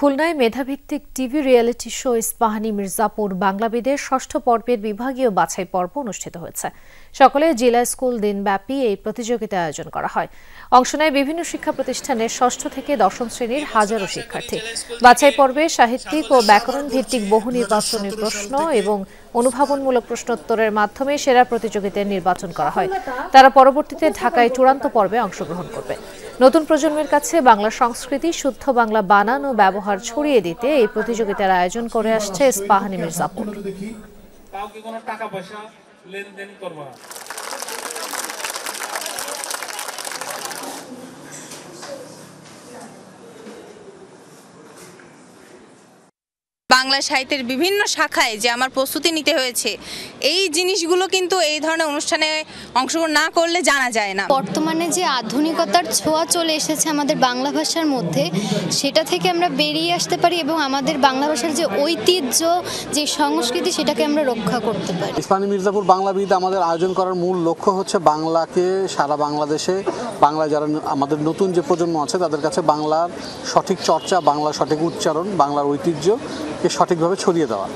খুলনায় মেধাভিত্তিক TV reality show Ispahani Mirzapur বাংলাবিদের ষষ্ঠ পর্বের বিভাগীয় বাছাই পর্ব অনুষ্ঠিত হয়েছে। সকালে জেলা স্কুল দিনব্যাপী এই প্রতিযোগিতা আয়োজন করা হয়। অংশ নেয় বিভিন্ন শিক্ষা প্রতিষ্ঠানের ষষ্ঠ থেকে দশম শ্রেণীর হাজারো শিক্ষার্থী। বাছাই পর্বে সাহিত্যিক ও ব্যাকরণ ভিত্তিক বহু নির্বাচনী প্রশ্ন এবং অনুভাবনমূলক প্রশ্নোত্তরের মাধ্যমে সেরা প্রতিযোগিতার নির্বাচন করা হয়। তারা পরবর্তীতে ঢাকায় চূড়ান্ত পর্বে অংশগ্রহণ করবে। নতুন প্রজন্মের কাছে বাংলা সংস্কৃতি, শুদ্ধ বাংলা বানান ও ব্যবহার ছড়িয়ে দিতে এই প্রতিযোগিতার আয়োজন করে আসছে ইস্পাহানী মির্জাপুর। বাংলা সাহিত্যের বিভিন্ন শাখায় যে আমার প্রস্তুতি নিতে হয়েছে, এই জিনিসগুলো কিন্তু এই ধরনের অনুষ্ঠানে অংশগ্রহণ না করলে জানা যায় না। বর্তমানে যে আধুনিকতার ছোঁয়া চলে এসেছে আমাদের বাংলা ভাষার মধ্যে, সেটা থেকে আমরা বেরিয়ে আসতে পারি এবং আমাদের বাংলা ভাষার যে ঐতিহ্য, যে সংস্কৃতি, সেটাকে আমরা রক্ষা করতে পারি। ইস্পাহানী মির্জাপুর বাংলাবিদ আমাদের আয়োজন করার মূল লক্ষ্য হচ্ছে বাংলাকে সারা বাংলাদেশে, বাংলা যারা আমাদের নতুন যে প্রজন্ম আছে তাদের কাছে বাংলার সঠিক চর্চা, বাংলার সঠিক উচ্চারণ, বাংলার ঐতিহ্যকে সঠিকভাবে ছড়িয়ে দেওয়া।